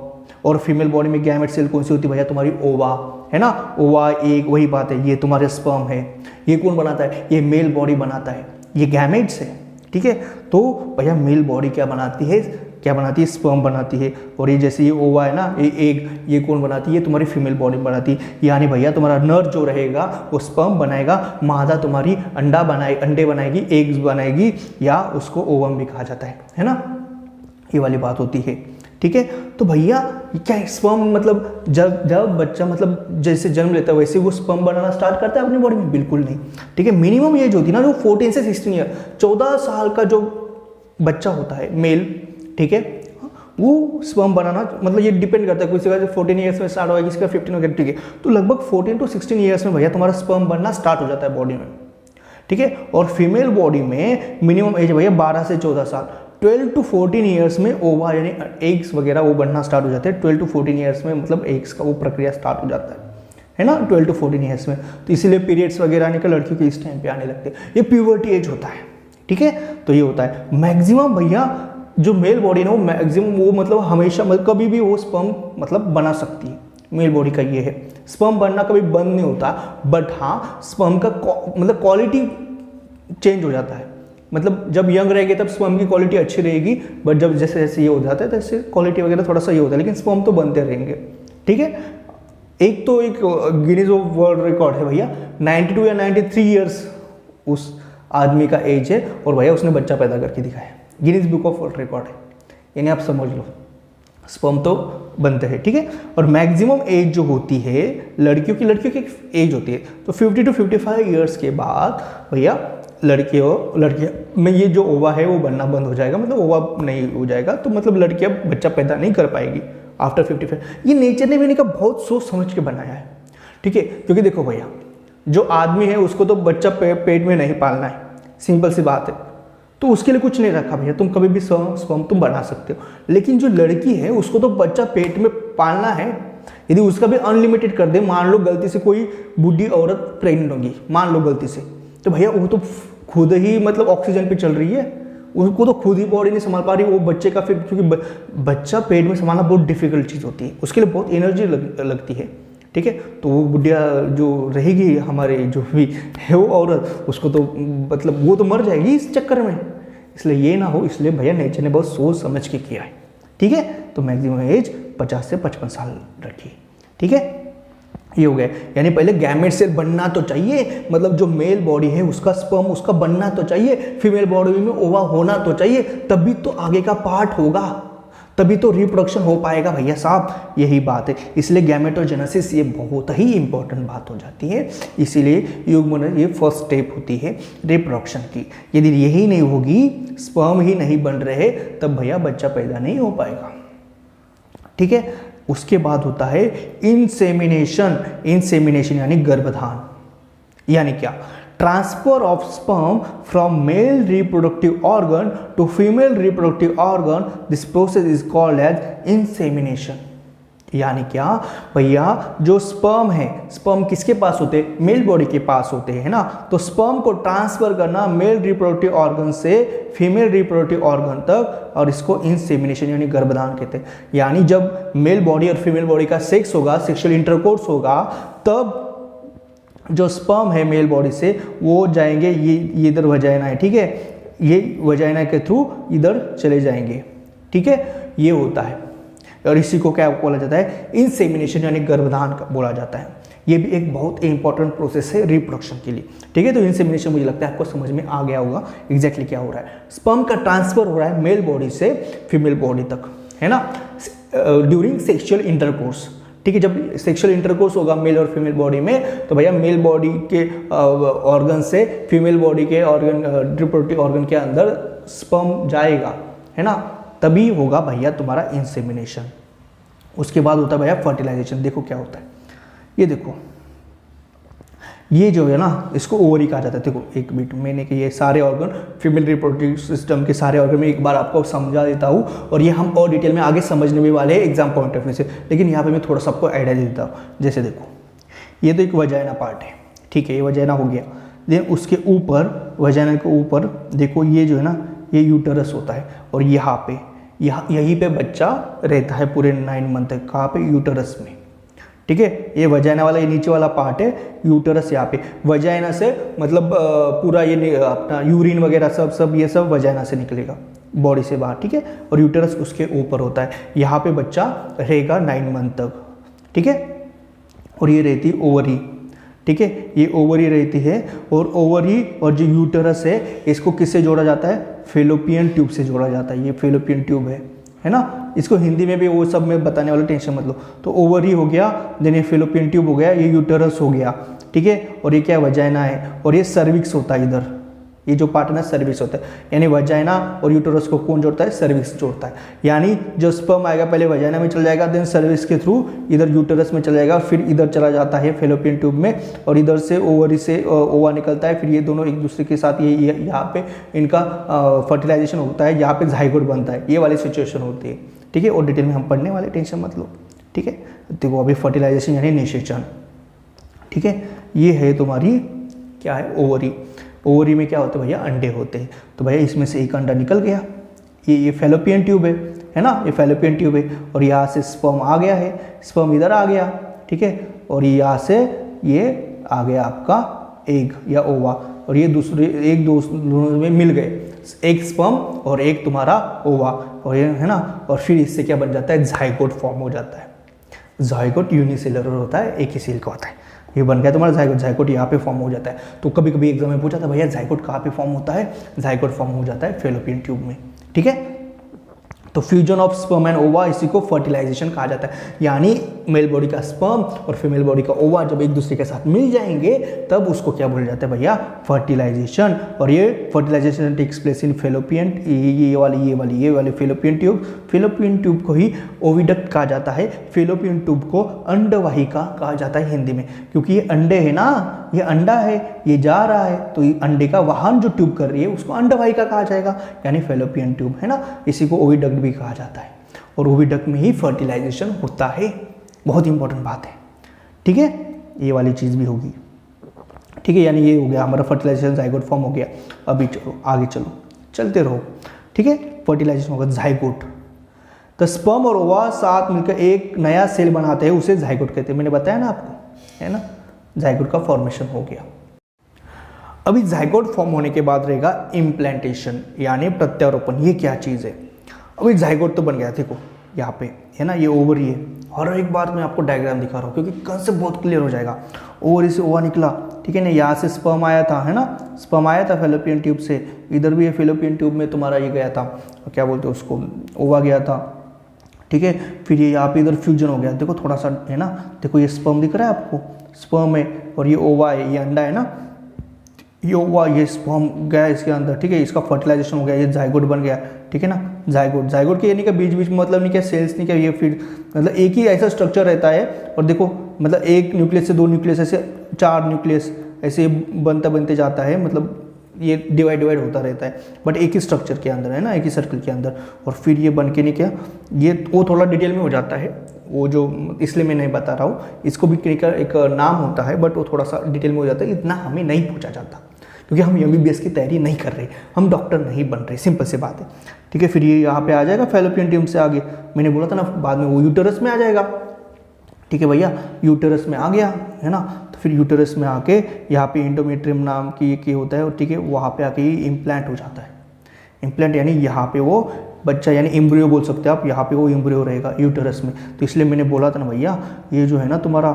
और फीमेल बॉडी में गैमेट सेल कौन सी होती है भैया, तुम्हारी ओवा है ना, ओवा एक वही बात है, ये तुम्हारे स्पर्म है। ये कौन बनाता है, ये मेल बॉडी बनाता है, ये गैमेट्स है। ठीक है, तो भैया मेल बॉडी क्या बनाती है, स्पर्म बनाती है। और ये जैसे ये ओवा है ना, ये एग, ये कौन बनाती है, ये तुम्हारी फीमेल बॉडी बनाती है। यानी भैया तुम्हारा नर जो रहेगा वो स्पर्म बनाएगा, मादा तुम्हारी अंडे बनाएगी, एग्स बनाएगी, या उसको ओवम भी कहा जाता है ना, ये वाली बात होती है। ठीक है, तो भैया क्या स्पर्म मतलब जब बच्चा मतलब जैसे जन्म लेता है वैसे वो स्पर्म बनाना स्टार्ट करता है अपनी बॉडी में, बिल्कुल नहीं। ठीक है, मिनिमम एज होती है ना जो 14 से 16 ईयर, 14 साल का जो बच्चा होता है मेल, ठीक है, वो स्पर्म बनाना मतलब ये डिपेंड करता है, किसी का 14 ईयर्स में स्टार्ट होगा, किसी का 15 वगैरह। ठीक है, तो लगभग 14 to 16 ईयर्स में भैया तुम्हारा स्पर्म बनना स्टार्ट हो जाता है बॉडी में। ठीक है, और फीमेल बॉडी में मिनिमम एज भैया 12 से 14 साल। 12 to 14 ईयर्स में ओवा यानी एग्स वगैरह वो बनना स्टार्ट हो जाते हैं। 12 to 14 ईयर्स में मतलब एग्स का वो प्रक्रिया स्टार्ट हो जाता है ना, 12 to 14 ईयर्स में। तो इसीलिए पीरियड्स वगैरह आने का लड़कियों के इस टाइम पे आने लगते हैं, ये प्यूबर्टी एज होता है। ठीक है, तो ये होता है मैक्सिमम भैया जो मेल बॉडी है वो मैक्सिमम वो मतलब हमेशा मतलब कभी भी वो स्पर्म मतलब बना सकती है, मेल बॉडी का ये है। स्पर्म बनना कभी बंद नहीं होता, बट हाँ स्पर्म का मतलब क्वालिटी चेंज हो जाता है। मतलब जब यंग रहेंगे तब स्पर्म की क्वालिटी अच्छी रहेगी, बट जब जैसे जैसे ये हो जाता है तो इससे क्वालिटी वगैरह थोड़ा सा ये होता है, लेकिन स्पर्म तो बनते रहेंगे। ठीक है, एक गिनीज वर्ल्ड रिकॉर्ड है भैया, 92 या 93 ईयर्स उस आदमी का एज है, और भैया उसने बच्चा पैदा करके दिखाया, Guinness book of world record है। यानी आप समझ लो स्पर्म तो बनते हैं। ठीक है, और मैक्सिमम एज जो होती है लड़कियों की एज होती है तो 50 to 55 ईयर्स के बाद भैया लड़कियां में ये जो ओवा है वो बनना बंद हो जाएगा, मतलब ओवा नहीं हो जाएगा, तो मतलब लड़कियां बच्चा पैदा नहीं कर पाएगी आफ्टर 55। ये नेचर ने भी इनका बहुत सोच समझ के बनाया है। ठीक है, क्योंकि देखो भैया जो आदमी है उसको तो बच्चा पेट में नहीं पालना है, सिंपल सी बात है, तो उसके लिए कुछ नहीं रखा भैया, तुम कभी भी स्पर्म तुम बना सकते हो। लेकिन जो लड़की है उसको तो बच्चा पेट में पालना है। यदि उसका भी अनलिमिटेड कर दे, मान लो गलती से कोई बूढ़ी औरत प्रेग्नेंट होगी, मान लो गलती से, तो भैया वो तो खुद ही मतलब ऑक्सीजन पे चल रही है, उसको तो खुद ही बॉडी नहीं संभाल पा रही वो बच्चे का, फिर क्योंकि बच्चा पेट में संभालना बहुत डिफिकल्ट चीज़ होती है, उसके लिए बहुत एनर्जी लगती है। ठीक है, तो वो बुढ़िया जो रहेगी हमारे जो भी है वो औरत, उसको तो मतलब वो तो मर जाएगी इस चक्कर में, इसलिए ये ना हो, इसलिए भैया नेचर ने बहुत सोच समझ के किया है। ठीक है, तो मैक्सिमम एज 50 से 55 साल रखी। ठीक है, ये हो गया, यानी पहले गैमेट सेल बनना तो चाहिए, मतलब जो मेल बॉडी है उसका स्पर्म उसका बनना तो चाहिए, फीमेल बॉडी में ओवा होना तो चाहिए, तभी तो आगे का पार्ट होगा, तभी तो रिप्रोडक्शन हो पाएगा भैया साहब, यही बात है। इसलिए गैमेटोजेनेसिस ये बहुत ही इंपॉर्टेंट बात हो जाती है, इसीलिए युग्मन ये फर्स्ट स्टेप होती है रिप्रोडक्शन की। यदि यही नहीं होगी, स्पर्म ही नहीं बन रहे, तब भैया बच्चा पैदा नहीं हो पाएगा। ठीक है, उसके बाद होता है इंसेमिनेशन यानी गर्भधान। यानी क्या, transfer of sperm from male reproductive organ to female reproductive organ, this process is called as insemination. यानी क्या भैया, जो स्पर्म है, स्पर्म किसके पास होते हैं, मेल बॉडी के पास होते हैं ना, तो स्पर्म को ट्रांसफर करना मेल रिप्रोडक्टिव ऑर्गन से फीमेल रिप्रोडक्टिव ऑर्गन तक, और इसको इंसेमिनेशन यानी गर्भधान कहते हैं। यानी जब मेल बॉडी और फीमेल बॉडी का सेक्स होगा, सेक्सुअल इंटरकोर्स होगा, तब जो स्पर्म है मेल बॉडी से वो जाएंगे, ये इधर वजाइना है, ठीक है, ये वजाइना के थ्रू इधर चले जाएंगे, ठीक है, ये होता है। और इसी को क्या बोला जाता है, इंसेमिनेशन यानी गर्भधान बोला जाता है। ये भी एक बहुत इंपॉर्टेंट प्रोसेस है रिप्रोडक्शन के लिए, ठीक है। तो इंसेमिनेशन मुझे लगता है आपको समझ में आ गया होगा एग्जैक्टली क्या हो रहा है। स्पर्म का ट्रांसफर हो रहा है मेल बॉडी से फीमेल बॉडी तक, है ना, ड्यूरिंग सेक्सुअल इंटरकोर्स, ठीक है। जब सेक्सुअल इंटरकोर्स होगा मेल और फीमेल बॉडी में, तो भैया मेल बॉडी के ऑर्गन से फीमेल बॉडी के ऑर्गन, रिप्रोडक्टिव ऑर्गन के अंदर स्पर्म जाएगा, है ना, तभी होगा भैया तुम्हारा इंसेमिनेशन। उसके बाद होता है भैया फर्टिलाइजेशन। देखो क्या होता है, ये देखो, ये जो है ना इसको ओवरी कहा जाता है। देखो एक मिनट, मैंने कि ये सारे ऑर्गन फीमेल रिप्रोडक्टिव सिस्टम के सारे ऑर्गन में एक बार आपको समझा देता हूँ, और ये हम और डिटेल में आगे समझने भी वाले हैं एग्जाम पॉइंट ऑफ व्यू से, लेकिन यहाँ पे मैं थोड़ा सा आपको आइडिया दे देता हूँ। जैसे देखो, ये तो एक वजाइना पार्ट है, ठीक है, ये वजाइना हो गया। देन उसके ऊपर, वजाइना के ऊपर देखो, ये जो है ना ये यूटरस होता है, और यहाँ पे यहीं पे बच्चा रहता है पूरे 9 मंथ तक। कहाँ पे, यूटरस में, ठीक है। ये वजाइना वाला, ये नीचे वाला पार्ट है यूटरस। यहाँ पे वजाइना से मतलब पूरा ये अपना यूरिन वगैरह सब ये सब वजाइना से निकलेगा बॉडी से बाहर, ठीक है। और यूटरस उसके ऊपर होता है, यहाँ पे बच्चा रहेगा 9 मंथ तक, ठीक है। और ये रहती है ओवरी, ठीक है, ये ओवरी रहती है। और ओवरी और जो यूटरस है इसको किससे जोड़ा जाता है, फेलोपियन ट्यूब से जोड़ा जाता है। ये फेलोपियन ट्यूब है ना, इसको हिंदी में भी वो सब में बताने वाला, टेंशन मत लो। तो ओवरी हो गया, देन ये फेलोपियन ट्यूब हो गया, ये यूटरस हो गया, ठीक है। और ये क्या वजाइना है, और ये सर्विक्स होता है इधर, ये जो पार्ट है ना सर्विक्स होता है। यानी वजाइना और यूटरस को कौन जोड़ता है, सर्विक्स जोड़ता है। यानी जो स्पर्म आएगा पहले वजाइना में चल जाएगा, देन सर्विक्स के थ्रू इधर यूटरस में चला जाएगा, फिर इधर चला जाता है फेलोपियन ट्यूब में, और इधर से ओवरी से ओवा निकलता है। फिर ये दोनों एक दूसरे के साथ ये यहाँ पे इनका फर्टिलाइजेशन होता है, यहाँ पे जाइगोट बनता है। ये वाली सिचुएशन होती है, ठीक है। और डिटेल में हम पढ़ने वाले, टेंशन मत लो, ठीक है। देखो अभी फर्टिलाइजेशन यानी निषेचन, ठीक है। ये है तुम्हारी क्या है, ओवरी। ओवरी में क्या होता है भैया, अंडे होते हैं। तो भैया इसमें से एक अंडा निकल गया, ये फेलोपियन ट्यूब है ना, ये फेलोपियन ट्यूब है। और यहाँ से स्पर्म आ गया है, स्पर्म इधर आ गया, ठीक है। और यहाँ से ये आ गया आपका एग या ओवा, और ये दूसरे एक दोनों में मिल गए, एक स्पर्म और एक तुम्हारा ओवा, और ये है ना। और फिर इससे क्या बन जाता है, जाइगोट फॉर्म हो जाता है। जाइगोट यूनिसेलुलर होता है, एक ही सेल का होता है। ये बन गया तुम्हारा जाइगोट, जाइगोट यहाँ पे फॉर्म हो जाता है। तो कभी कभी एग्जाम में पूछा था भैया जाइगोट कहाँ पे फॉर्म होता है, जाइगोट फॉर्म हो जाता है फेलोपियन ट्यूब में, ठीक है। तो फ्यूजन ऑफ स्पर्म एंड ओवा, इसी को फर्टिलाइजेशन कहा जाता है। यानी मेल बॉडी का स्पर्म और फीमेल बॉडी का ओवा जब एक दूसरे के साथ मिल जाएंगे तब उसको क्या बोला जाता है भैया, फर्टिलाइजेशन। और ये fertilization takes place in fallopian, ये वाली फेलोपियन ट्यूब। फेलोपियन ट्यूब को ही ओविडक्ट कहा जाता है, फेलोपियन ट्यूब को अंडवाहिका कहा जाता है हिंदी में, क्योंकि ये अंडे है ना, ये अंडा है, ये जा रहा है, तो ये अंडे का वाहन जो ट्यूब कर रही है उसको अंडवाहिका कहा जाएगा, यानी फेलोपियन ट्यूब, है ना। इसी को ओविडक्ट भी कहा जाता है, और ओविडक्ट में ही फर्टिलाइजेशन होता है। बहुत इंपॉर्टेंट बात है, ठीक है। ये वाली चीज़ भी होगी, ठीक है। यानी ये हो गया हमारा फर्टिलाइजेशन, जाइगोट फॉर्म हो गया। अभी चलो आगे, चलते रहो, ठीक है। फर्टिलाइजेशन होगा जाइगोट, तो स्पर्म और ओवा साथ मिलकर एक नया सेल बनाते हैं, उसे जाइगोट कहते हैं। मैंने बताया ना आपको, है ना, जाइगोट का फॉर्मेशन हो गया। अभी जाइगोट फॉर्म होने के बाद रहेगा इम्प्लांटेशन यानी प्रत्यारोपण। ये क्या चीज़ है, अभी जाइगोट तो बन गया, देखो यहाँ पे है ना, ये ओवरी है। और एक बार मैं आपको डायग्राम दिखा रहा हूँ क्योंकि कंसेप्ट बहुत क्लियर हो जाएगा। ओवरी से ओवा निकला, ठीक है ना, यहाँ से स्पर्म आया था, है ना, स्पर्म आया था फेलोपियन ट्यूब से, इधर भी ये फेलोपियन ट्यूब में तुम्हारा ये गया था, क्या बोलते हैं उसको, ओवा गया था, ठीक है। फिर ये यहाँ पे इधर फ्यूजन हो गया, देखो थोड़ा सा, है ना, देखो ये स्पर्म दिख रहा है आपको, स्पर्म है, और ये ओवा है, ये अंडा है ना, ये ओवा, ये स्पर्म गया इसके अंदर, ठीक है। इसका फर्टिलाइजेशन हो गया, ये जाइगोट बन गया, ठीक है ना। जाइगोट के ये नहीं क्या बीच बीच में, मतलब नहीं क्या सेल्स नहीं क्या, ये फिर मतलब एक ही ऐसा स्ट्रक्चर रहता है। और देखो मतलब एक न्यूक्लियस से 2 न्यूक्लियस, ऐसे 4 न्यूक्लियस ऐसे बनते जाता है, मतलब ये डिवाइड होता रहता है, बट एक ही स्ट्रक्चर के अंदर, है ना, एक ही सर्कल के अंदर। और फिर ये बन के नहीं क्या, ये वो थोड़ा डिटेल में हो जाता है, वो जो इसलिए मैं नहीं बता रहा हूँ, इसको भी एक नाम होता है, बट वो थोड़ा सा डिटेल में हो जाता है, इतना हमें नहीं पूछा जाता क्योंकि हम MBBS की तैयारी नहीं कर रहे, हम डॉक्टर नहीं बन रहे, सिंपल सी बात है, ठीक है। फिर ये यहाँ पे आ जाएगा फेलोपियन ट्यूब से आगे, मैंने बोला था ना बाद में वो यूटरस में आ जाएगा, ठीक है भैया, यूटेरस में आ गया है ना, तो फिर यूटेरस में आके यहाँ पे इंडोमेट्रियम नाम की होता है, ठीक है, वहाँ पे आके ये इम्प्लांट हो जाता है। इम्प्लांट यानी यहाँ पे वो बच्चा यानी एम्ब्रियो बोल सकते हैं आप, यहाँ पे वो एम्ब्रियो रहेगा यूटेरस में। तो इसलिए मैंने बोला था ना भैया, ये जो है ना तुम्हारा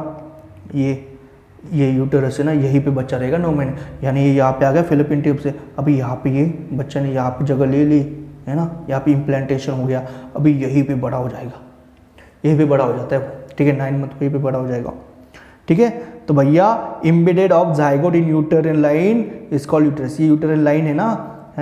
ये यूटेरस है ना, यहीं पे बच्चा रहेगा 9 महीने, यानी ये यहाँ पे आ गया फिलिपिन ट्यूब से। अभी यहाँ पे ये बच्चा ने यहाँ पे जगह ले ली है ना, यहाँ पे इम्प्लांटेशन हो गया, अभी यहीं पे बड़ा हो जाएगा, यहीं पे बड़ा हो जाता है वो, ठीक है, 9 मंथ यहीं पे बड़ा हो जाएगा, ठीक है। तो भैया embedded of zygote in यूटेरिन line is called uterus. ये यूटेरिन लाइन है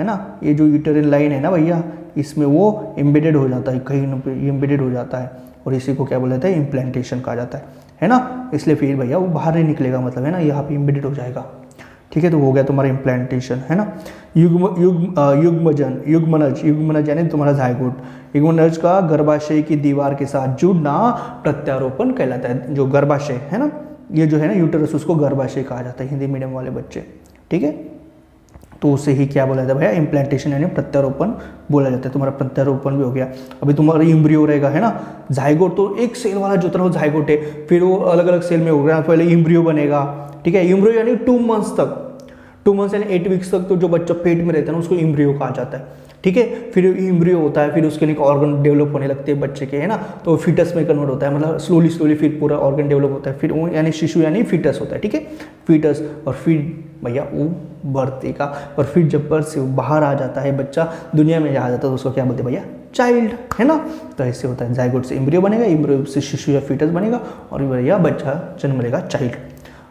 ना, ये जो यूटेरिन लाइन है ना भैया, इसमें वो एम्बेडेड हो जाता है, कहीं ना कहीं एम्बेडेड हो जाता है, और इसी को क्या बोला जाता है, इम्प्लांटेशन कहा जाता है ना। इसलिए फिर भैया वो बाहर नहीं निकलेगा, मतलब है ना, यहाँ पे एम्बेडेड हो जाएगा, ठीक है। तो हो गया तुम्हारा इम्प्लांटेशन, है ना। युग्मनज यानी तुम्हारा जाइगोट। युग्मनज का गर्भाशय की दीवार के साथ जुड़ना प्रत्यारोपण कहलाता है। जो गर्भाशय है ना, ये जो है ना यूटेरस, उसको गर्भाशय कहा जाता है हिंदी मीडियम वाले बच्चे, ठीक है। तो उसे ही क्या बोला जाता है भैया, इम्प्लांटेशन यानी प्रत्यारोपण बोला जाता है। तुम्हारा प्रत्यारोपण भी हो गया। अभी तुम्हारा एम्ब्रियो रहेगा, है ना। जाइगोट तो एक सेल वाला जो तरह जाइगोट है, फिर वो अलग अलग सेल में हो गया, पहले एम्ब्रियो बनेगा, ठीक है। एम्ब्रियो यानी 2 मंथ्स तक, 2 मंथ्स यानी 8 वीक्स तक तो जो बच्चा पेट में रहता है ना, उसको एम्ब्रियो कहा जाता है, ठीक है। फिर एम्ब्रियो होता है, फिर उसके लिए ऑर्गन डेवलप होने लगते हैं बच्चे के, है ना, तो फीटस में कन्वर्ट होता है, मतलब स्लोली फिर पूरा ऑर्गन डेवलप होता है, फिर वो यानी शिशु यानी फीटस होता है, ठीक है, फीटस। और फिर भैया वो बढ़ते का, और फिर जब बर्थ से बाहर आ जाता है बच्चा, दुनिया में आ जाता है, तो उसको क्या बोलते हैं भैया, चाइल्ड, है ना। तो ऐसे होता है, जाइगोट से एम्ब्रियो बनेगा, एम्ब्रियो से शिशु या फीटस बनेगा, और भैया बच्चा जन्म लेगा, चाइल्ड।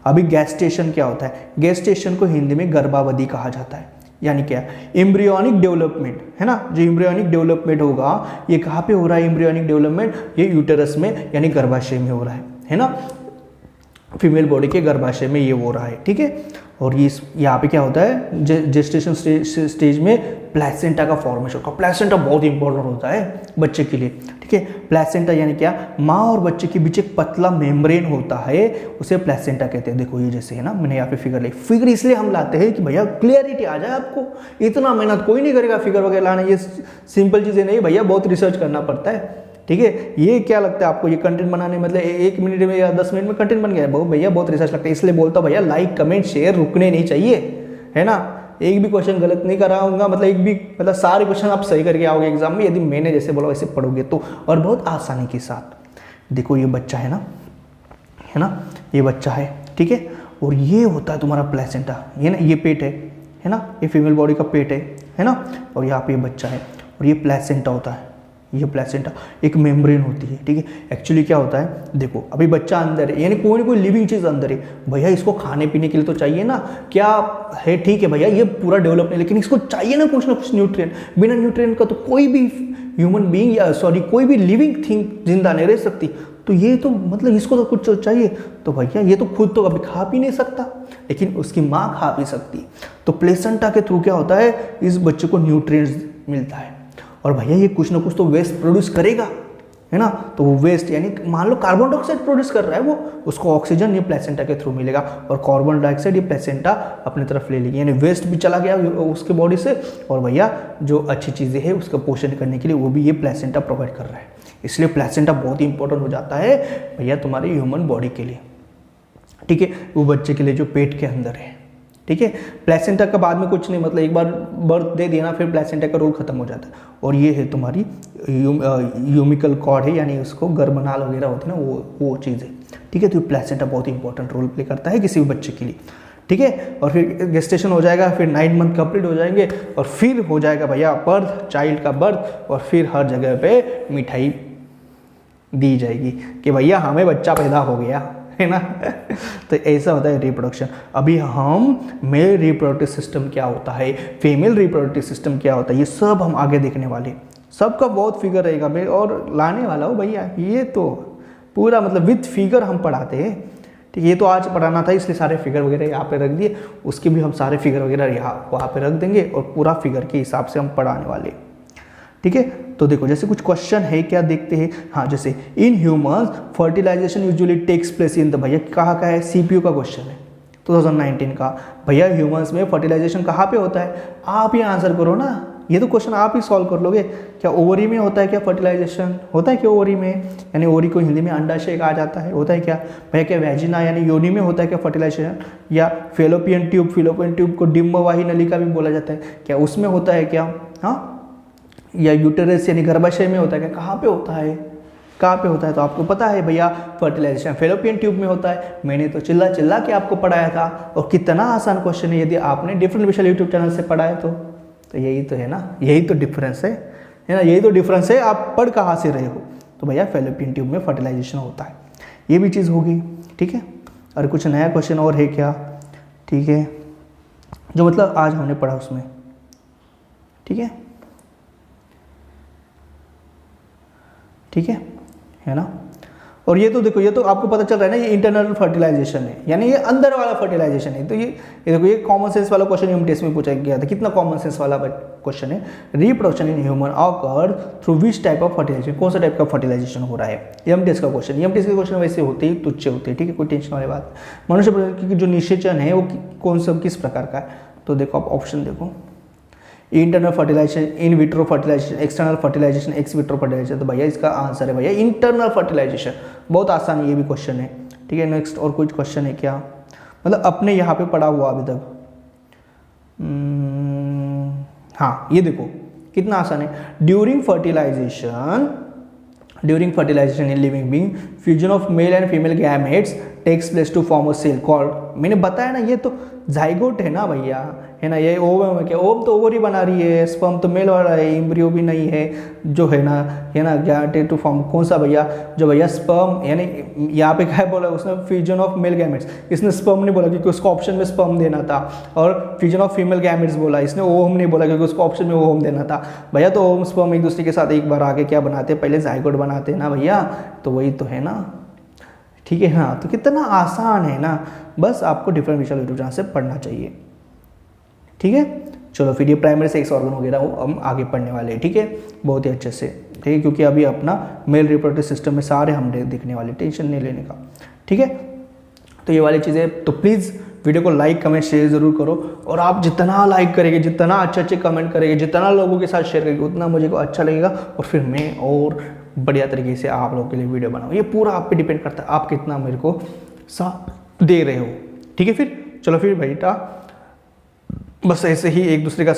अभी गैस्टेशन क्या होता है, गैस्टेशन को हिंदी में गर्भावधि कहा जाता है, यानी क्या, एम्ब्रियोनिक डेवलपमेंट, है ना। जो एम्ब्रियोनिक डेवलपमेंट होगा, ये कहाँ पे हो रहा है एम्ब्रियोनिक डेवलपमेंट, ये यूटेरस में यानी गर्भाशय में हो रहा है ना, फीमेल बॉडी के गर्भाशय में ये हो रहा है, ठीक है। और ये यहाँ पे क्या होता है, जेस्टेशन स्टेज में प्लेसेंटा का फॉर्मेशन होगा। प्लेसेंटा बहुत इंपॉर्टेंट होता है बच्चे के लिए, ठीक है। प्लेसेंटा यानी क्या, माँ और बच्चे के बीच एक पतला मेम्ब्रेन होता है, उसे प्लेसेंटा कहते हैं। देखो ये जैसे है ना, मैंने यहाँ पे फिगर ली, फिगर इसलिए हम लाते हैं कि भैया क्लियरिटी आ जाए आपको। इतना मेहनत कोई नहीं करेगा फिगर वगैरह लाना, ये सिंपल चीज़ें नहीं भैया, बहुत रिसर्च करना पड़ता है, ठीक है। ये क्या लगता है आपको, ये कंटेंट बनाने मतलब 1 मिनट में या 10 मिनट में कंटेंट बन गया है, बहुत भैया बहुत रिसर्च लगता है। इसलिए बोलता हूँ भैया, लाइक कमेंट शेयर रुकने नहीं चाहिए, है ना। एक भी क्वेश्चन गलत नहीं कराऊंगा, मतलब एक भी, मतलब सारे क्वेश्चन आप सही करके आओगे एग्जाम में, यदि मैंने जैसे बोला वैसे पढ़ोगे तो, और बहुत आसानी के साथ। देखो ये बच्चा है ना, ये बच्चा है, ठीक है। और ये होता है तुम्हारा प्लेसेंटा, ये ना, ये पेट है ना, ये फीमेल बॉडी का पेट है ना, और यहाँ पे ये बच्चा है, और ये प्लेसेंटा होता है। ये प्लेसेंटा एक मेम्ब्रेन होती है, ठीक है। एक्चुअली क्या होता है, देखो अभी बच्चा अंदर है, यानी कोई ना कोई लिविंग चीज़ अंदर है भैया, इसको खाने पीने के लिए तो चाहिए ना, क्या है, ठीक है भैया, ये पूरा डेवलप नहीं, लेकिन इसको चाहिए ना कुछ न्यूट्रिएंट। बिना न्यूट्रिएंट का तो कोई भी ह्यूमन बीइंग या कोई भी लिविंग थिंग जिंदा नहीं रह सकती। तो ये तो मतलब इसको तो कुछ चाहिए, तो भैया ये तो खुद तो कभी खा पी नहीं सकता, लेकिन उसकी माँ खा पी सकती। तो प्लेसेंटा के थ्रू क्या होता है, इस बच्चे को न्यूट्रिएंट्स मिलता है, और भैया ये कुछ ना कुछ तो वेस्ट प्रोड्यूस करेगा, है ना। तो वो वेस्ट यानी मान लो कार्बन डाइऑक्साइड प्रोड्यूस कर रहा है वो, उसको ऑक्सीजन ये प्लेसेंटा के थ्रू मिलेगा, और कार्बन डाइऑक्साइड ये प्लेसेंटा अपनी तरफ ले लेगी, यानी वेस्ट भी चला गया उसके बॉडी से, और भैया जो अच्छी चीज़ें हैं उसका पोषण करने के लिए वो भी ये प्लेसेंटा प्रोवाइड कर रहा है। इसलिए प्लेसेंटा बहुत ही इंपॉर्टेंट हो जाता है भैया तुम्हारी ह्यूमन बॉडी के लिए, ठीक है, वो बच्चे के लिए जो पेट के अंदर है, ठीक है। प्लेसेंटा का बाद में कुछ नहीं, मतलब एक बार बर्थ दे देना, फिर प्लेसेंटा का रोल खत्म हो जाता है। और ये है तुम्हारी यूमिकल कॉर्ड है, यानी उसको गर्भनाल वगैरह होती है ना, वो चीज़ है, ठीक है। तो प्लेसेंटा बहुत इंपॉर्टेंट रोल प्ले करता है किसी भी बच्चे के लिए, ठीक है। और फिर गेस्टेशन हो जाएगा, फिर 9 मंथ कंप्लीट हो जाएंगे, और फिर हो जाएगा भैया बर्थ, चाइल्ड का बर्थ, और फिर हर जगह पे मिठाई दी जाएगी कि भैया हमें बच्चा पैदा हो गया, है ना। तो ऐसा होता है रिप्रोडक्शन। अभी हम मेल रिप्रोडक्टिव सिस्टम क्या होता है, फीमेल रिप्रोडक्टिव सिस्टम क्या होता है, ये सब हम आगे देखने वाले, सबका बहुत फिगर रहेगा मैं और लाने वाला हूँ भैया, ये तो पूरा मतलब विथ फिगर हम पढ़ाते हैं, ठीक है। ये तो आज पढ़ाना था इसलिए सारे फिगर वगैरह यहाँ पे रख दिए, उसके भी हम सारे फिगर वगैरह यहाँ वहाँ पे रख देंगे, और पूरा फिगर के हिसाब से हम पढ़ाने वाले, ठीक है। तो देखो जैसे कुछ क्वेश्चन है, क्या देखते हैं, हाँ, जैसे in humans fertilization usually takes place in the, भैया कहाँ का है, सीपीयू का क्वेश्चन है 2019 का, भैया ह्यूमंस में फर्टिलाइजेशन कहाँ पे होता है, आप ये आंसर करो ना, ये तो क्वेश्चन आप ही सॉल्व कर लोगे। क्या ओवरी में होता है क्या फर्टिलाइजेशन? होता है क्या ओवरी में? यानी ओवरी को हिंदी में अंडाशय कहा जाता है, होता है क्या भैया? क्या वैजिना यानी योनि में होता है क्या फर्टिलाइजेशन? या फेलोपियन ट्यूब को डिम्बवाही नलिका भी बोला जाता है, क्या उसमें होता है क्या? हाँ, या यूटेरस यानी गर्भाशय में होता है क्या? कहाँ पे होता है, कहाँ पे होता है? तो आपको पता है भैया फर्टिलाइजेशन फेलोपियन ट्यूब में होता है। मैंने तो चिल्ला चिल्ला के आपको पढ़ाया था, और कितना आसान क्वेश्चन है, यदि आपने डिफरेंट विषय यूट्यूब चैनल से पढ़ा है तो यही तो है ना, यही तो डिफरेंस है ना, यही तो डिफरेंस है, आप पढ़ कहाँ से रहे हो। तो भैया फेलोपियन ट्यूब में फर्टिलाइजेशन होता है, ये भी चीज़ होगी, ठीक है। और कुछ नया क्वेश्चन और है क्या? ठीक है, जो मतलब आज हमने पढ़ा उसमें, ठीक है, ठीक है ना। और ये तो देखो, ये तो आपको पता चल रहा है ना, ये इंटरनल फर्टिलाइजेशन है, यानी ये अंदर वाला फर्टिलाइजेशन है। तो ये देखो, ये कॉमन सेंस वाला क्वेश्चन हम टेस्ट में पूछा गया था, कितना कॉमन सेंस वाला क्वेश्चन है। Reproduction in human occur through which type of fertilization, कौन सा टाइप का फर्टिलाइजेशन हो रहा है? एमटीएस का क्वेश्चन, एमटीएस के क्वेश्चन वैसे होते ही तुच्छ होते हैं, ठीक है, कोई टेंशन वाली बात। मनुष्य की जो निषेचन है वो कौन सा, किस प्रकार का है? तो देखो आप ऑप्शन देखो, internal fertilization, in vitro fertilization, external fertilization, ex vitro fertilization. तो भैया इसका आंसर है भैया इंटरनल फर्टिलाइजेशन। बहुत आसान है, ये भी क्वेश्चन है, ठीक है। नेक्स्ट और कुछ क्वेश्चन है क्या, मतलब अपने यहाँ पे पढ़ा हुआ अभी तक? हाँ, ये देखो कितना आसान है। During fertilization in living being, fusion of male and female gametes takes place to form a cell called, मैंने बताया ना, ये तो जाइगोट है ना भैया, है ना। ये ओवम है क्या? ओवम तो ओवरी बना रही है, स्पर्म तो मेल वाला है, एम्ब्रियो भी नहीं है जो है ना, गैमेट टू फॉर्म कौन सा भैया? जो भैया स्पर्म, यानी यहाँ पे क्या बोला उसने, फ्यूजन ऑफ मेल गैमेट्स, इसने स्पर्म नहीं बोला क्योंकि उसको ऑप्शन में स्पर्म देना था, और फ्यूजन ऑफ फीमेल गैमेट्स बोला, इसने ओवम नहीं बोला क्योंकि उसको ऑप्शन में ओवम देना था। भैया तो ओवम स्पर्म एक दूसरे के साथ एक बार आके क्या बनाते हैं, पहले जाइगोट बनाते हैं ना भैया, तो वही तो है ना, ठीक है ना। तो कितना आसान है ना, बस आपको डिफरेंट विषय यूट्यूब चैनल से पढ़ना चाहिए, ठीक है। चलो फिर ये प्राइमरी सेक्स ऑर्गन वगैरह हम आगे पढ़ने वाले हैं, ठीक है, बहुत ही अच्छे से, ठीक है, क्योंकि अभी अपना मेल रिप्रोडक्टिव सिस्टम में सारे हम देखने वाले, टेंशन नहीं लेने का, ठीक है। तो ये वाली चीज़ें, तो प्लीज़ वीडियो को लाइक कमेंट शेयर जरूर करो, और आप जितना लाइक करेंगे, जितना अच्छे कमेंट करेंगे, जितना लोगों के साथ शेयर करेंगे, उतना मुझे को अच्छा लगेगा, और फिर मैं और बढ़िया तरीके से आप लोगों के लिए वीडियो बनाऊँ। ये पूरा आप पे डिपेंड करता है, आप कितना मेरे को साथ दे रहे हो, ठीक है। फिर चलो फिर बेटा, बस ऐसे ही एक दूसरे का